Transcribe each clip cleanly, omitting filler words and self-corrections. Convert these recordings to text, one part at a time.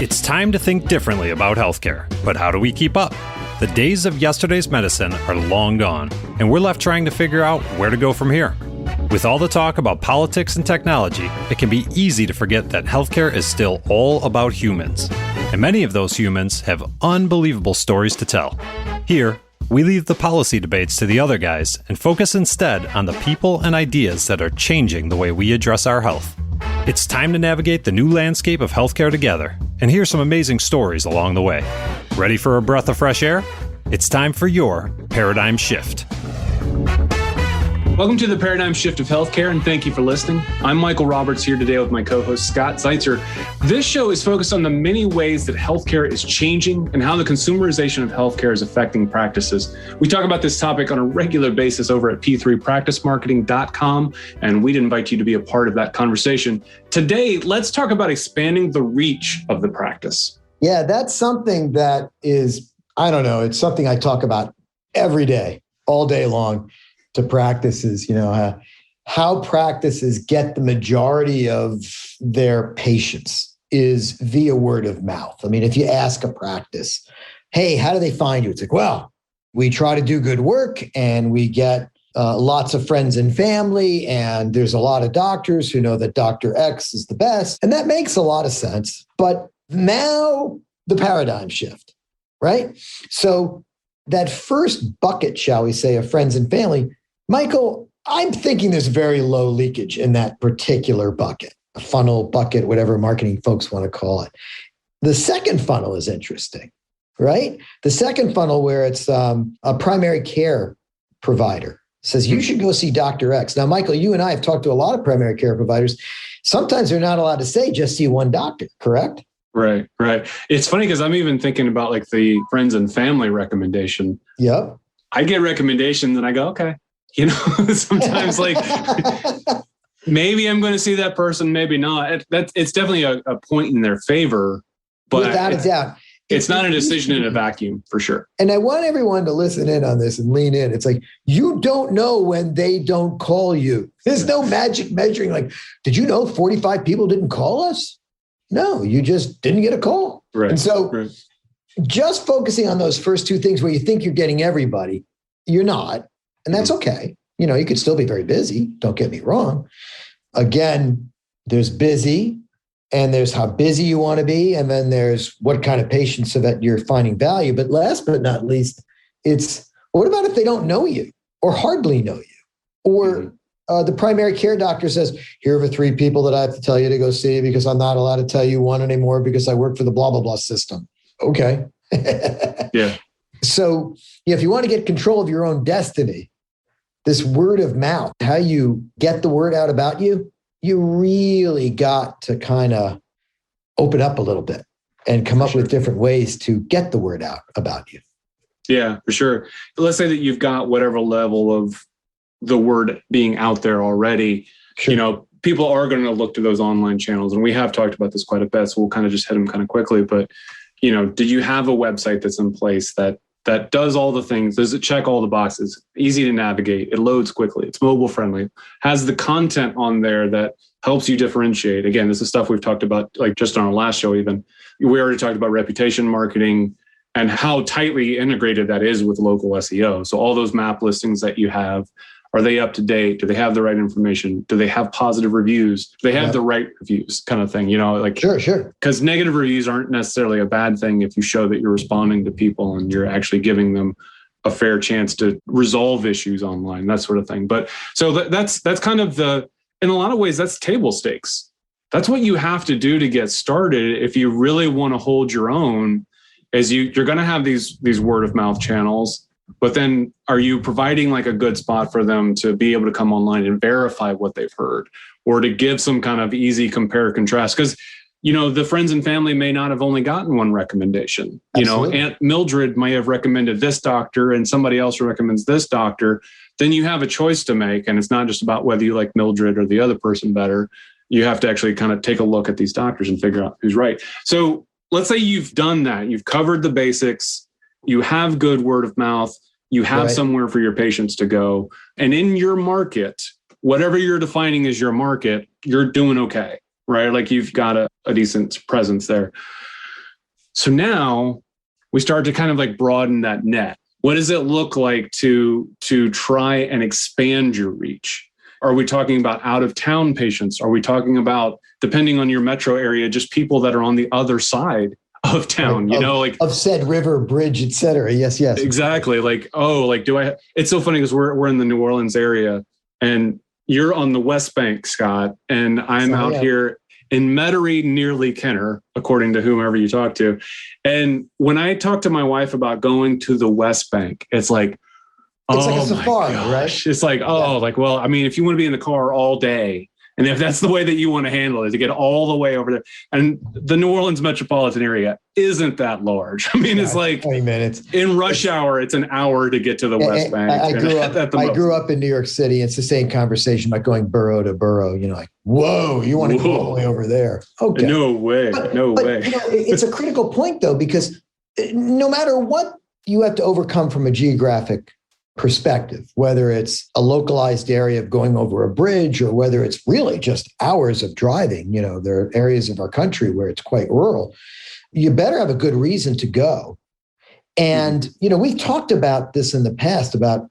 It's time to think differently about healthcare, but how do we keep up? The days of yesterday's medicine are long gone, and we're left trying to figure out where to go from here. With all the talk about politics and technology, it can be easy to forget that healthcare is still all about humans. And many of those humans have unbelievable stories to tell. Here, we leave the policy debates to the other guys and focus instead on the people and ideas that are changing the way we address our health. It's time to navigate the new landscape of healthcare together and hear some amazing stories along the way. Ready for a breath of fresh air? It's time for your paradigm shift. Welcome to the Paradigm Shift of Healthcare, and thank you for listening. I'm Michael Roberts here today with my co-host Scott Zeitzer. This show is focused on the many ways that healthcare is changing and how the consumerization of healthcare is affecting practices. We talk about this topic on a regular basis over at p3practicemarketing.com, and we'd invite you to be a part of that conversation. Today, let's talk about expanding the reach of the practice. Yeah, that's something that is, it's something I talk about every day, all day long. To practices, how practices get the majority of their patients is via word of mouth. I mean, if you ask a practice, hey, how do they find you? It's like, well, we try to do good work and we get lots of friends and family, and there's a lot of doctors who know that Dr. X is the best. And that makes a lot of sense. But now the paradigm shift, right? So that first bucket, shall we say, of friends and family, Michael, I'm thinking there's very low leakage in that particular bucket, a funnel bucket, whatever marketing folks want to call it. The second funnel is interesting, right? The second funnel where it's a primary care provider says, you should go see Dr. X. Now, Michael, you and I have talked to a lot of primary care providers. Sometimes they're not allowed to say, just see one doctor, correct? Right. It's funny because I'm even thinking about like the friends and family recommendation. Yep. I get recommendations and I go, okay. Sometimes like maybe I'm going to see that person, maybe not. It's definitely a point in their favor, but without a doubt, it's not a decision in a vacuum for sure. And I want everyone to listen in on this and lean in. It's like, you don't know when they don't call you. There's no magic measuring. Like, did you know 45 people didn't call us? No, you just didn't get a call. Right. And so just focusing on those first two things where you think you're getting everybody, you're not. And that's okay. You could still be very busy. Don't get me wrong. Again, there's busy and there's how busy you want to be. And then there's what kind of patients so that you're finding value. But last but not least, it's what about if they don't know you or hardly know you? Or the primary care doctor says, here are the 3 people that I have to tell you to go see because I'm not allowed to tell you one anymore because I work for the blah, blah, blah system. Okay. Yeah. So if you want to get control of your own destiny, this word of mouth, how you get the word out about you, you really got to kind of open up a little bit and come up with different ways to get the word out about you. Yeah, for sure. Let's say that you've got whatever level of the word being out there already. Sure. People are going to look to those online channels. And we have talked about this quite a bit, so we'll kind of just hit them kind of quickly. But, do you have a website that's in place that does all the things? Does it check all the boxes? Easy to navigate. It loads quickly. It's mobile friendly. Has the content on there that helps you differentiate. Again, this is stuff we've talked about, like just on our last show even. We already talked about reputation marketing and how tightly integrated that is with local SEO. So all those map listings that you have, are they up to date? Do they have the right information? Do they have positive reviews? Do they have the right reviews kind of thing? Sure. Because negative reviews aren't necessarily a bad thing if you show that you're responding to people and you're actually giving them a fair chance to resolve issues online, that sort of thing. But so that's kind of in a lot of ways, that's table stakes. That's what you have to do to get started if you really want to hold your own. Is you're going to have these word of mouth channels. But then are you providing like a good spot for them to be able to come online and verify what they've heard or to give some kind of easy compare contrast? Because, the friends and family may not have only gotten one recommendation. Absolutely. Aunt Mildred may have recommended this doctor and somebody else recommends this doctor. Then you have a choice to make. And it's not just about whether you like Mildred or the other person better. You have to actually kind of take a look at these doctors and figure out who's right. So let's say you've done that. You've covered the basics. You have good word of mouth. You have somewhere for your patients to go. And in your market, whatever you're defining as your market, you're doing okay, right? Like you've got a decent presence there. So now we start to kind of like broaden that net. What does it look like to try and expand your reach? Are we talking about out of town patients? Are we talking about, depending on your metro area, just people that are on the other side of town, of said river, bridge, et cetera. Yes. Exactly. Like, it's so funny because we're in the New Orleans area and you're on the West Bank, Scott, and I'm out here in Metairie, nearly Kenner, according to whomever you talk to. And when I talk to my wife about going to the West Bank, it's like a safari, right? It's like, well, I mean, if you want to be in the car all day, and if that's the way that you want to handle it, to get all the way over there. And the New Orleans metropolitan area isn't that large. I mean, it's like 20 minutes. In rush hour, it's an hour to get to the West Bank. I grew up in New York City. It's the same conversation about going borough to borough. Like, whoa, you want to go all the way over there? Okay. No way. No way. It's a critical point, though, because no matter what you have to overcome from a geographic perspective, whether it's a localized area of going over a bridge or whether it's really just hours of driving, there are areas of our country where it's quite rural. You better have a good reason to go. And, we've talked about this in the past about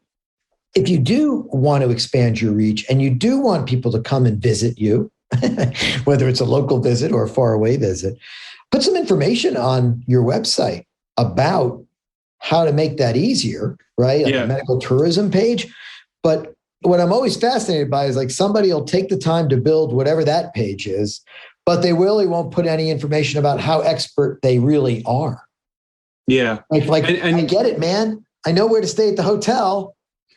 if you do want to expand your reach and you do want people to come and visit you, whether it's a local visit or a faraway visit, put some information on your website about how to make that easier, right? On the medical tourism page. But what I'm always fascinated by is like somebody will take the time to build whatever that page is, but they really won't put any information about how expert they really are. Yeah. And I get it, man. I know where to stay at the hotel,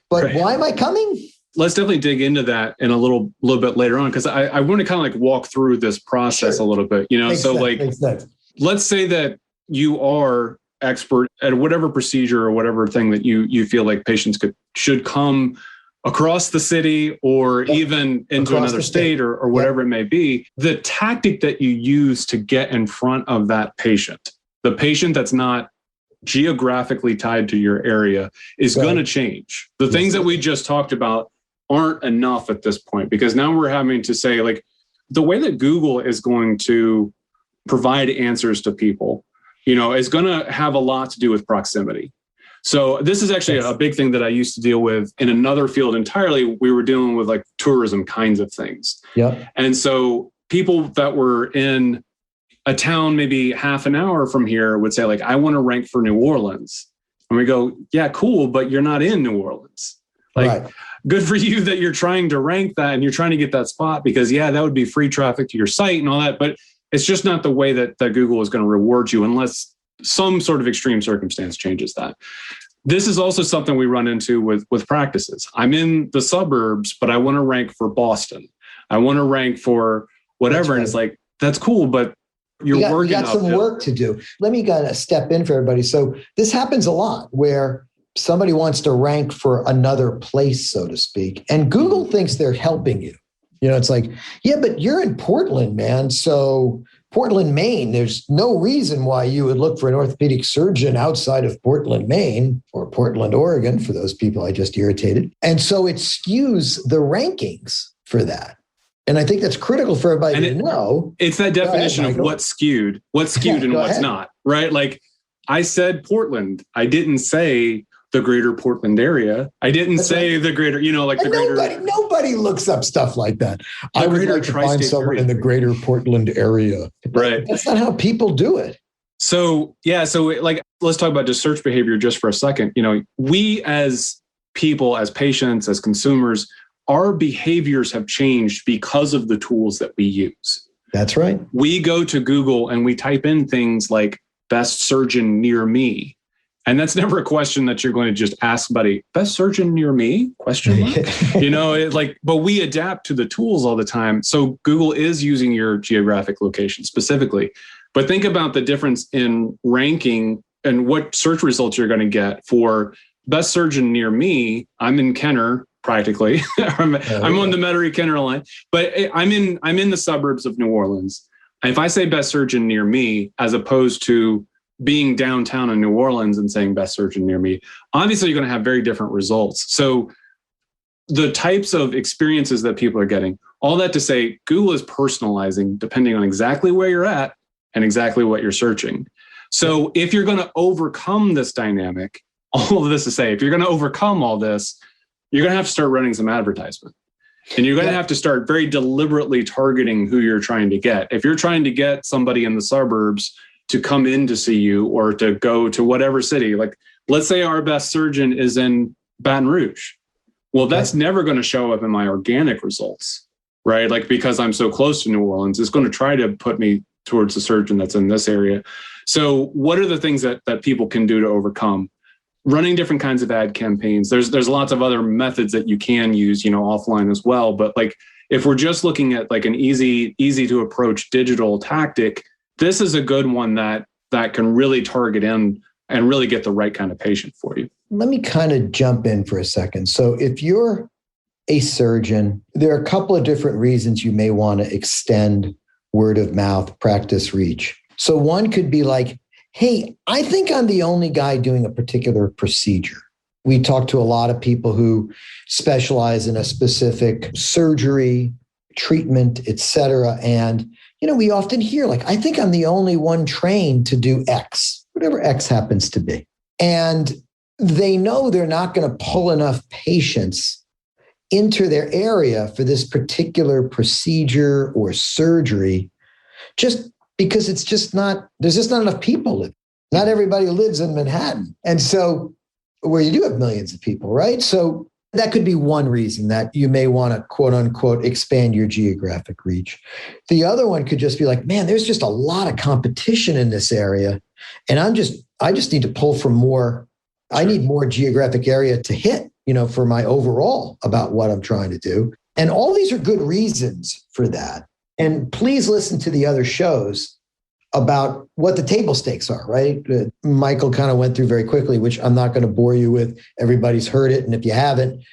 but why am I coming? Let's definitely dig into that in a little bit later on, because I want to kind of like walk through this process a little bit, Makes sense. Let's say that you are expert at whatever procedure or whatever thing that you feel like patients should come across the city or even into another state or whatever it may be. The tactic that you use to get in front of that patient, the patient that's not geographically tied to your area, is going to change. The things that we just talked about aren't enough at this point, because now we're having to say, like, the way that Google is going to provide answers to people is going to have a lot to do with proximity. So this is actually a big thing that I used to deal with in another field entirely. We were dealing with like tourism kinds of things. Yeah. And so people that were in a town maybe half an hour from here would say, like, I want to rank for New Orleans. And we go, yeah, cool, but you're not in New Orleans. Like, good for you that you're trying to rank that and you're trying to get that spot, because that would be free traffic to your site and all that. But it's just not the way that Google is going to reward you unless some sort of extreme circumstance changes that. This is also something we run into with practices. I'm in the suburbs, but I want to rank for Boston. I want to rank for whatever. And it's like, that's cool, but you got some work to do. Let me step in for everybody. So this happens a lot where somebody wants to rank for another place, so to speak, and Google thinks they're helping you. It's like, yeah, but you're in Portland, man. So Portland, Maine, there's no reason why you would look for an orthopedic surgeon outside of Portland, Maine, or Portland, Oregon, for those people I just irritated. And so it skews the rankings for that. And I think that's critical for everybody to know. It's that definition of what's skewed and what's not, right? Like, I said Portland. I didn't say the greater Portland area. I didn't say the greater, the greater. Nobody looks up stuff like that. I would like to find someone in the greater Portland area. Right. That's not how people do it. So, let's talk about just search behavior just for a second. We as people, as patients, as consumers, our behaviors have changed because of the tools that we use. That's right. We go to Google and we type in things like best surgeon near me. And that's never a question that you're going to just ask somebody, best surgeon near me? Question mark. But we adapt to the tools all the time. So Google is using your geographic location specifically. But think about the difference in ranking and what search results you're going to get for best surgeon near me. I'm in Kenner, practically. I'm on the Metairie Kenner line, but I'm in the suburbs of New Orleans. And if I say best surgeon near me, as opposed to being downtown in New Orleans and saying best surgeon near me, obviously you're going to have very different results. So the types of experiences that people are getting, all that to say, Google is personalizing depending on exactly where you're at and exactly what you're searching. So if you're going to overcome this dynamic, all of this to say, if you're going to overcome all this, you're going to have to start running some advertisement. And you're going to have to start very deliberately targeting who you're trying to get. If you're trying to get somebody in the suburbs to come in to see you or to go to whatever city, like let's say our best surgeon is in Baton Rouge. Well, that's never going to show up in my organic results, right? Like because I'm so close to New Orleans, it's going to try to put me towards the surgeon that's in this area. So what are the things that people can do to overcome? Running different kinds of ad campaigns. There's lots of other methods that you can use, offline as well. But like if we're just looking at like an easy to approach digital tactic, this is a good one that can really target in and really get the right kind of patient for you. Let me kind of jump in for a second. So if you're a surgeon, there are a couple of different reasons you may want to extend word of mouth practice reach. So one could be like, hey, I think I'm the only guy doing a particular procedure. We talk to a lot of people who specialize in a specific surgery, treatment, et cetera. And, we often hear like, I think I'm the only one trained to do X, whatever X happens to be. And they know they're not going to pull enough patients into their area for this particular procedure or surgery just because there's just not enough people living. Not everybody lives in Manhattan. And so where you do have millions of people, right? So that could be one reason that you may want to quote unquote expand your geographic reach. The other one could just be like, man, there's just a lot of competition in this area. And I just need to pull from more. I need more geographic area to hit, for my overall about what I'm trying to do. And all these are good reasons for that. And please listen to the other shows about what the table stakes are, right? Michael kind of went through very quickly, which I'm not going to bore you with. Everybody's heard it. And if you haven't,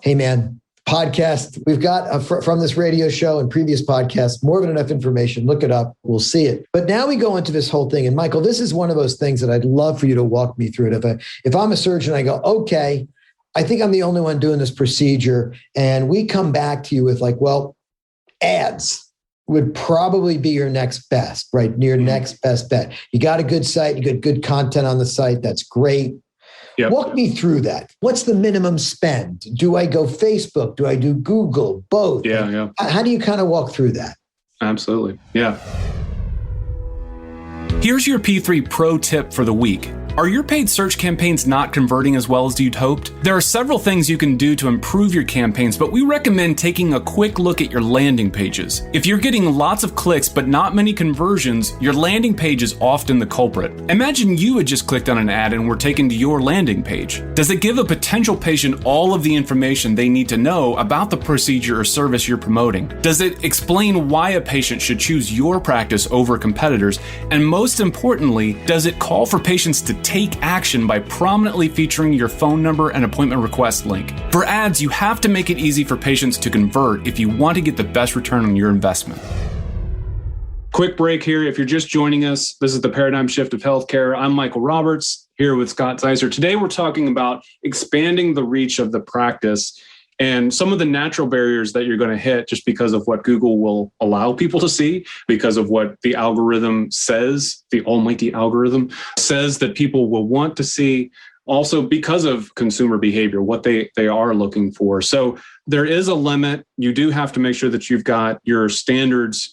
hey man, podcast, we've got from this radio show and previous podcasts, more than enough information. Look it up. We'll see it. But now we go into this whole thing. And Michael, this is one of those things that I'd love for you to walk me through it. If I'm a surgeon, I go, okay, I think I'm the only one doing this procedure. And we come back to you with like, well, ads would probably be your next best, right? Your next best bet. You got a good site, you got good content on the site. That's great. Yep. Walk me through that. What's the minimum spend? Do I go Facebook? Do I do Google? Both? Yeah. How do you kind of walk through that? Absolutely. Yeah. Here's your P3 pro tip for the week. Are your paid search campaigns not converting as well as you'd hoped? There are several things you can do to improve your campaigns, but we recommend taking a quick look at your landing pages. If you're getting lots of clicks but not many conversions, your landing page is often the culprit. Imagine you had just clicked on an ad and were taken to your landing page. Does it give a potential patient all of the information they need to know about the procedure or service you're promoting? Does it explain why a patient should choose your practice over competitors? And most importantly, does it call for patients to take action by prominently featuring your phone number and appointment request link? For ads, you have to make it easy for patients to convert if you want to get the best return on your investment. Quick break here. If you're just joining us, this is the Paradigm Shift of Healthcare. I'm Michael Roberts here with Scott Zeiser. Today, we're talking about expanding the reach of the practice and some of the natural barriers that you're going to hit just because of what Google will allow people to see, because of what the algorithm says, the almighty algorithm says that people will want to see, also because of consumer behavior, what they are looking for. So there is a limit. You do have to make sure that you've got your standards,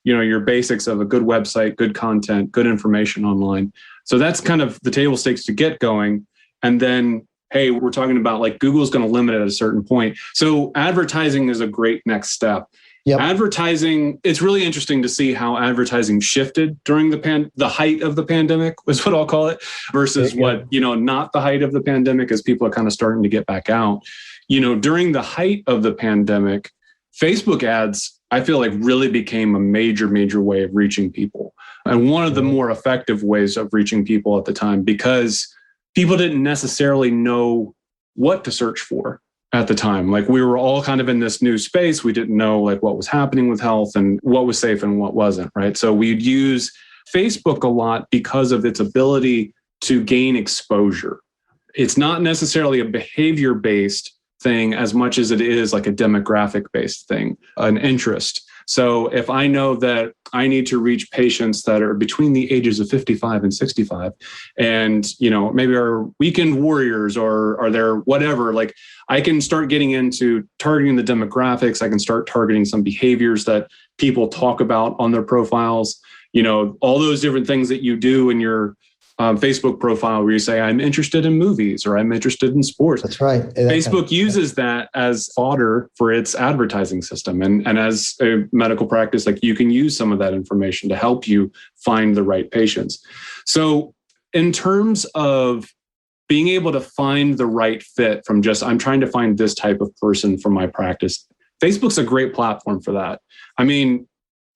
your basics of a good website, good content, good information online. So that's kind of the table stakes to get going. And then hey, we're talking about like Google's going to limit it at a certain point. So advertising is a great next step. Yep. Advertising, it's really interesting to see how advertising shifted during the height of the pandemic, is what I'll call it, versus not the height of the pandemic as people are kind of starting to get back out. During the height of the pandemic, Facebook ads, I feel like really became a major, major way of reaching people. And one of the more effective ways of reaching people at the time, because people didn't necessarily know what to search for at the time. Like we were all kind of in this new space. We didn't know like what was happening with health and what was safe and what wasn't, right? So we'd use Facebook a lot because of its ability to gain exposure. It's not necessarily a behavior-based thing as much as it is like a demographic-based thing, an interest. So if I know that I need to reach patients that are between the ages of 55 and 65, and, maybe are weekend warriors or are there whatever, like I can start getting into targeting the demographics. I can start targeting some behaviors that people talk about on their profiles, all those different things that you do in your Facebook profile where you say, I'm interested in movies or I'm interested in sports. That's right. Facebook uses that as fodder for its advertising system. And as a medical practice, like you can use some of that information to help you find the right patients. So in terms of being able to find the right fit from just, I'm trying to find this type of person for my practice, Facebook's a great platform for that. I mean,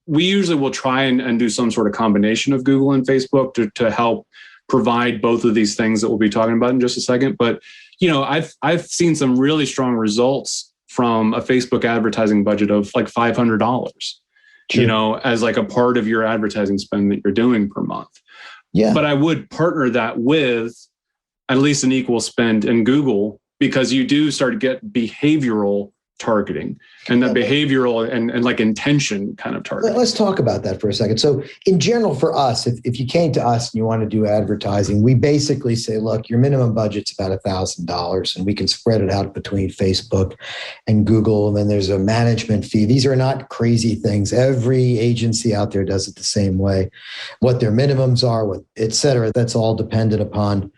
we usually will try and do some sort of combination of Google and Facebook to help provide both of these things that we'll be talking about in just a second. But, I've seen some really strong results from a Facebook advertising budget of like $500, Sure. as like a part of your advertising spend that you're doing per month. Yeah. But I would partner that with at least an equal spend in Google, because you do start to get behavioral targeting and that behavioral and like intention kind of targeting. Let's talk about that for a second. So in general for us, if you came to us and you want to do advertising, we basically say, look, your minimum budget's about $1,000 and we can spread it out between Facebook and Google. And then there's a management fee. These are not crazy things. Every agency out there does it the same way. What their minimums are, et cetera, that's all dependent upon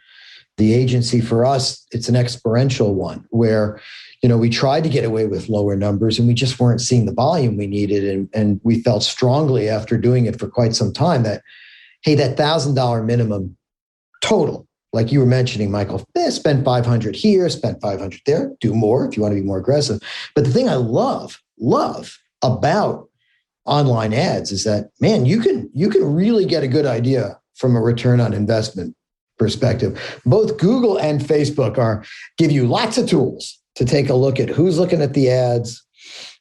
the agency. For us, it's an experiential one where we tried to get away with lower numbers and we just weren't seeing the volume we needed. And we felt strongly after doing it for quite some time that, hey, that $1,000 minimum total, like you were mentioning, Michael, spend $500 here, spend $500 there, do more if you want to be more aggressive. But the thing I love about online ads is that, man, you can really get a good idea from a return on investment perspective. Both Google and Facebook give you lots of tools to take a look at who's looking at the ads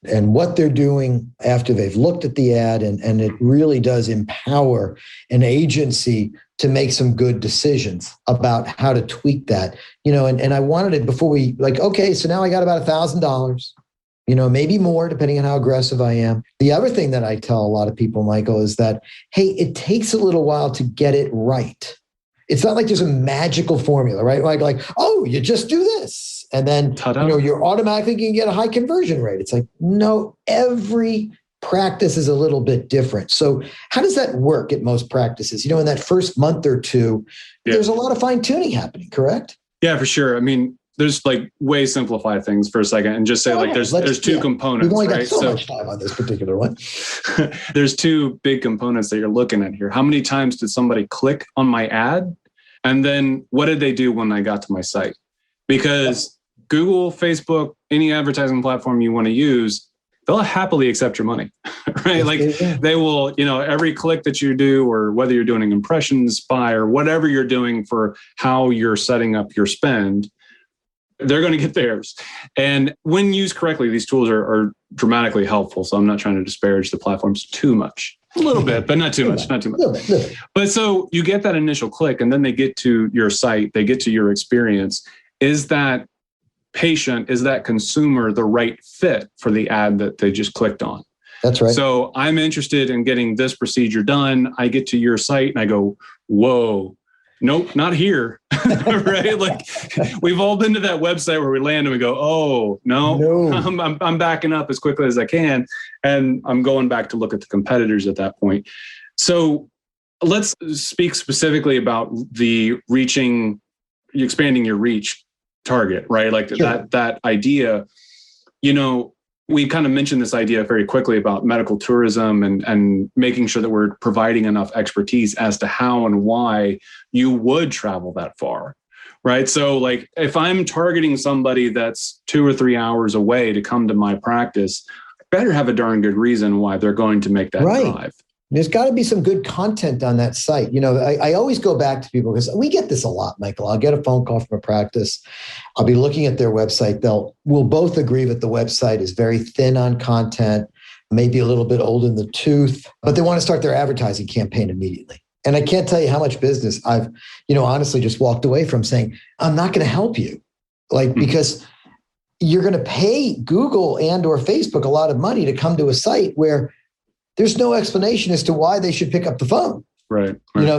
and what they're doing after they've looked at the ad. And it really does empower an agency to make some good decisions about how to tweak that. And I wanted it before we okay, so now I got about $1,000, maybe more depending on how aggressive I am. The other thing that I tell a lot of people, Michael, is that, hey, it takes a little while to get it right. It's not like there's a magical formula, right? Like, oh, you just do this. And then, you're automatically going to get a high conversion rate. It's like, no, every practice is a little bit different. So how does that work at most practices? In that first month or two, there's a lot of fine tuning happening, correct? Yeah, for sure. I mean, there's way simplify things for a second and just say there's two components. We've only got so much time on this particular one. There's two big components that you're looking at here. How many times did somebody click on my ad? And then what did they do when I got to my site? Because Google, Facebook, any advertising platform you want to use, they'll happily accept your money, right? They will, every click that you do, or whether you're doing impressions, spy, or whatever you're doing for how you're setting up your spend, they're going to get theirs. And when used correctly, these tools are dramatically helpful. So I'm not trying to disparage the platforms too much. A little bit, but not too much. Little bit. But so you get that initial click and then they get to your site, they get to your experience. Is that patient, is that consumer the right fit for the ad that they just clicked on? That's right. So I'm interested in getting this procedure done. I get to your site and I go, whoa, nope, not here. Right? Like we've all been to that website where we land and we go, oh, no. I'm backing up as quickly as I can. And I'm going back to look at the competitors at that point. So let's speak specifically about the expanding your reach target, right? Like sure. that idea, we kind of mentioned this idea very quickly about medical tourism and making sure that we're providing enough expertise as to how and why you would travel that far, right? So like if I'm targeting somebody that's 2 or 3 hours away to come to my practice, I better have a darn good reason why they're going to make that drive. There's got to be some good content on that site. I always go back to people because we get this a lot, Michael. I'll get a phone call from a practice. I'll be looking at their website. We'll both agree that the website is very thin on content, maybe a little bit old in the tooth, but they want to start their advertising campaign immediately. And I can't tell you how much business I've, honestly just walked away from saying, I'm not going to help you. Because you're going to pay Google and or Facebook a lot of money to come to a site where there's no explanation as to why they should pick up the phone. Right.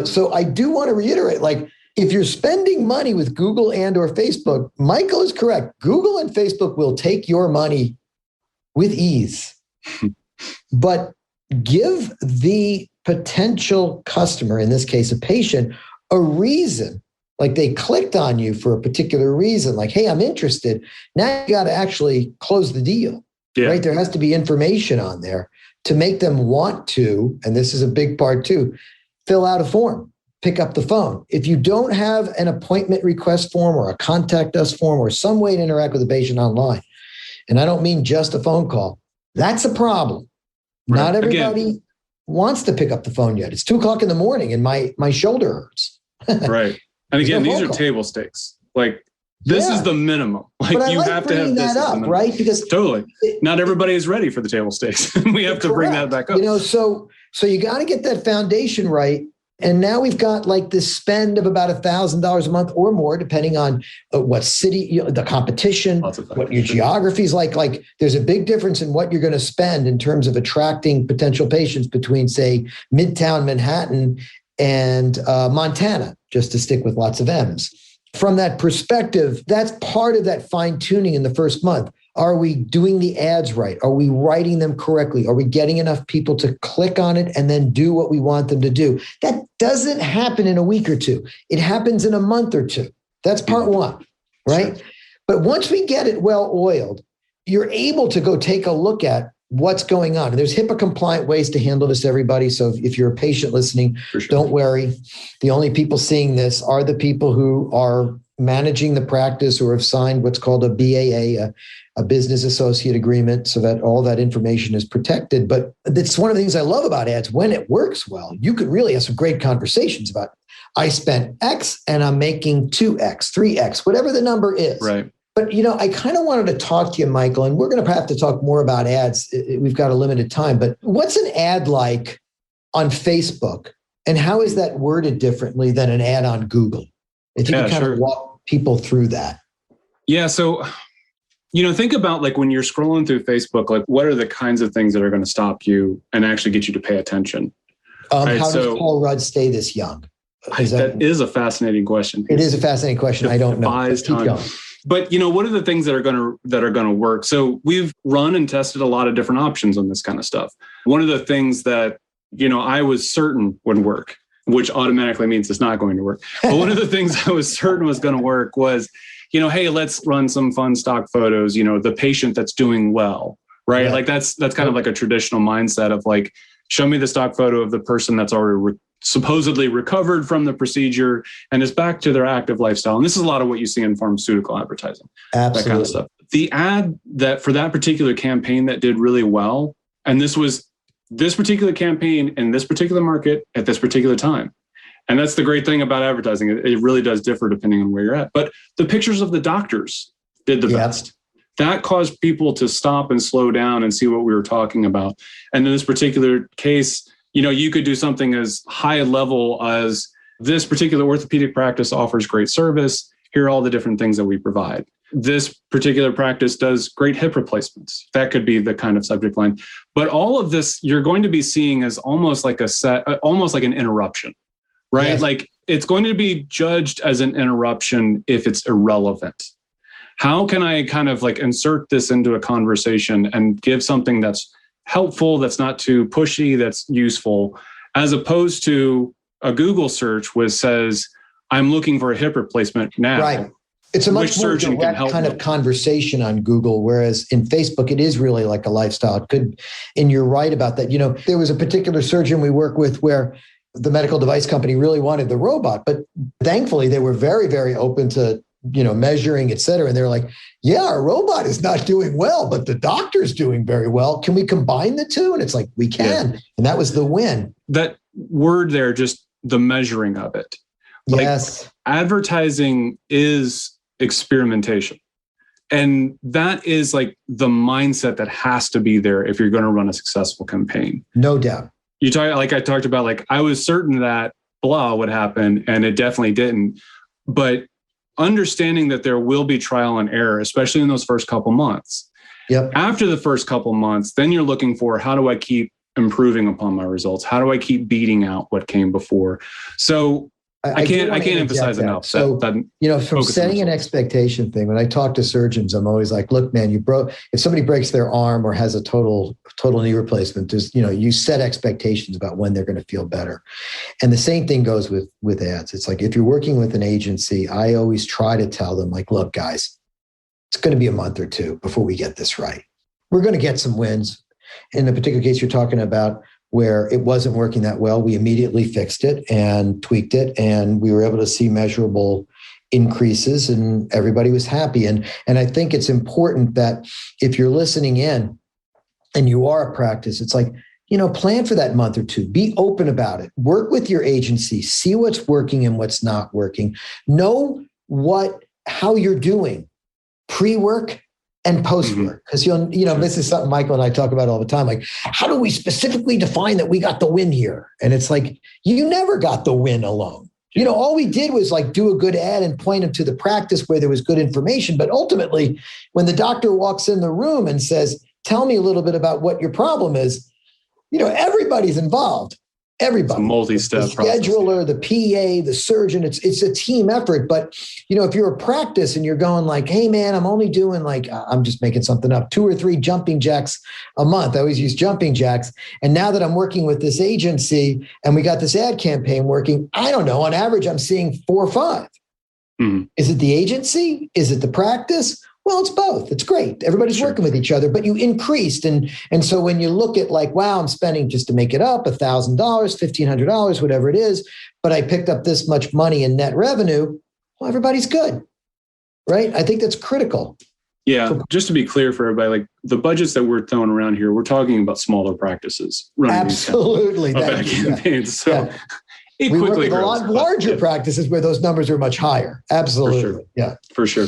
So I do want to reiterate, like, if you're spending money with Google and or Facebook, Michael is correct. Google and Facebook will take your money with ease, but give the potential customer, in this case, a patient, a reason. Like they clicked on you for a particular reason, like, hey, I'm interested. Now you got to actually close the deal, right? There has to be information on there to make them want to, and this is a big part too, fill out a form. Pick up the phone. If you don't have an appointment request form or a contact us form or some way to interact with the patient online, and I don't mean just a phone call, that's a problem. Right. Not everybody wants to pick up the phone yet. It's 2:00 in the morning and my shoulder hurts. Right. And again, these are table stakes. Like this is the minimum. Like you have to have this up, right? Because totally not everybody is ready for the table stakes. We have to bring that back up. So you got to get that foundation right. And now we've got like this spend of about $1,000 a month or more, depending on what city, the competition, what your geography is like. Like there's a big difference in what you're going to spend in terms of attracting potential patients between, say, Midtown Manhattan and Montana, just to stick with lots of M's. From that perspective, that's part of that fine tuning in the first month. Are we doing the ads right? Are we writing them correctly? Are we getting enough people to click on it and then do what we want them to do? That doesn't happen in a week or two. It happens in a month or two. That's part one, right? Sure. But once we get it well oiled, you're able to go take a look at what's going on. And there's HIPAA compliant ways to handle this, everybody. So if you're a patient listening, don't worry. The only people seeing this are the people who are managing the practice or have signed what's called a BAA, a business associate agreement, so that all that information is protected. But it's one of the things I love about ads. When it works well, you could really have some great conversations about, I spent X and I'm making 2X, 3X, whatever the number is. Right. But, I kind of wanted to talk to you, Michael, and we're going to have to talk more about ads. We've got a limited time, but what's an ad like on Facebook? And how is that worded differently than an ad on Google? If you can kind of walk people through that. Yeah. So, think about like when you're scrolling through Facebook, like what are the kinds of things that are going to stop you and actually get you to pay attention? Right? How does Paul Rudd stay this young? That is a fascinating question. It is a fascinating question. I don't know. But what are the things that are going to work? So we've run and tested a lot of different options on this kind of stuff. One of the things that, I was certain would work, which automatically means it's not going to work. But one of the things I was certain was going to work was, hey, let's run some fun stock photos, the patient that's doing well, right? Yeah. Like that's kind of like a traditional mindset of like, show me the stock photo of the person that's already supposedly recovered from the procedure and is back to their active lifestyle. And this is a lot of what you see in pharmaceutical advertising. Absolutely. That kind of stuff. The ad that for that particular campaign that did really well, and this was this particular campaign in this particular market at this particular time. And that's the great thing about advertising. It really does differ depending on where you're at. But the pictures of the doctors did the best. That caused people to stop and slow down and see what we were talking about. And in this particular case, you could do something as high level as this particular orthopedic practice offers great service. Here are all the different things that we provide. This particular practice does great hip replacements. That could be the kind of subject line. But all of this, you're going to be seeing as almost like almost like an interruption, right? Yes. Like it's going to be judged as an interruption if it's irrelevant. How can I kind of like insert this into a conversation and give something that's helpful, that's not too pushy, that's useful, as opposed to a Google search which says, I'm looking for a hip replacement now. Right. It's a much more direct kind of conversation on Google, whereas in Facebook, it is really like a lifestyle. It could, and you're right about that. There was a particular surgeon we work with where the medical device company really wanted the robot, but thankfully they were very, very open to measuring, et cetera. And they're like, yeah, our robot is not doing well, but the doctor's doing very well. Can we combine the two? And it's like, we can. Yeah. And that was the win. That word there, just the measuring of it. Yes. Like, advertising is experimentation. And that is like the mindset that has to be there if you're going to run a successful campaign. No doubt. I talked about, like, I was certain that blah would happen, and it definitely didn't. But understanding that there will be trial and error, especially in those first couple months. Yep. After the first couple months, then you're looking for, how do I keep improving upon my results? How do I keep beating out what came before? So I can't emphasize enough. So, from setting an expectation thing, when I talk to surgeons, I'm always like, look, man, if somebody breaks their arm or has a total knee replacement, you set expectations about when they're going to feel better. And the same thing goes with ads. It's like, if you're working with an agency, I always try to tell them, like, look, guys, it's going to be a month or two before we get this right. We're going to get some wins. In the particular case you're talking about, where it wasn't working that well, we immediately fixed it and tweaked it, and we were able to see measurable increases, and everybody was happy. And I think it's important that if you're listening in and you are a practice, it's like, plan for that month or two. Be open about it. Work with your agency. See what's working and what's not working. Know how you're doing pre-work and post-work. Because this is something Michael and I talk about all the time. Like, how do we specifically define that we got the win here? And it's like, you never got the win alone. All we did was like do a good ad and point them to the practice where there was good information. But ultimately, when the doctor walks in the room and says, tell me a little bit about what your problem is, everybody's involved. Everybody, it's a multi-step the scheduler, the PA, the surgeon, it's a team effort. But, if you're a practice and you're going like, hey man, I'm only doing I'm just making something up, 2 or 3 jumping jacks a month. I always use jumping jacks. And now that I'm working with this agency and we got this ad campaign working, I don't know, on average, I'm seeing 4 or 5. Mm-hmm. Is it the agency? Is it the practice? Well, it's both. It's great. Everybody's working with each other, but you increased. And so when you look at like, wow, I'm spending, just to make it up, $1,000, $1,500, whatever it is, but I picked up this much money in net revenue, well, everybody's good, right? I think that's critical. Yeah. Just to be clear for everybody, like the budgets that we're throwing around here, we're talking about smaller practices. Absolutely. Ad campaigns. So it we quickly work with grows, a lot larger practices where those numbers are much higher. Absolutely. For sure. Yeah. For sure.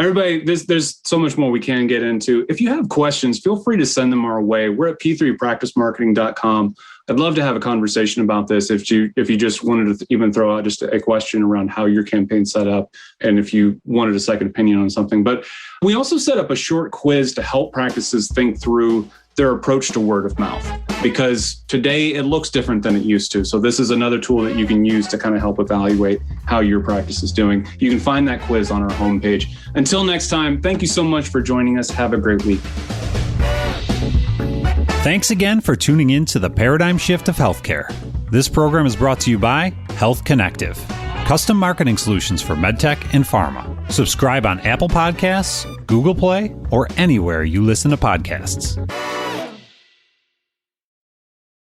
Everybody, there's so much more we can get into. If you have questions, feel free to send them our way. We're at p3practicemarketing.com. I'd love to have a conversation about this. If you just wanted to even throw out just a question around how your campaign's set up, and if you wanted a second opinion on something. But we also set up a short quiz to help practices think through their approach to word of mouth, because today it looks different than it used to. So this is another tool that you can use to kind of help evaluate how your practice is doing. You can find that quiz on our homepage. Until next time, thank you so much for joining us. Have a great week. Thanks again for tuning in to the Paradigm Shift of Healthcare. This program is brought to you by Health Connective, custom marketing solutions for medtech and pharma. Subscribe on Apple Podcasts, Google Play, or anywhere you listen to podcasts.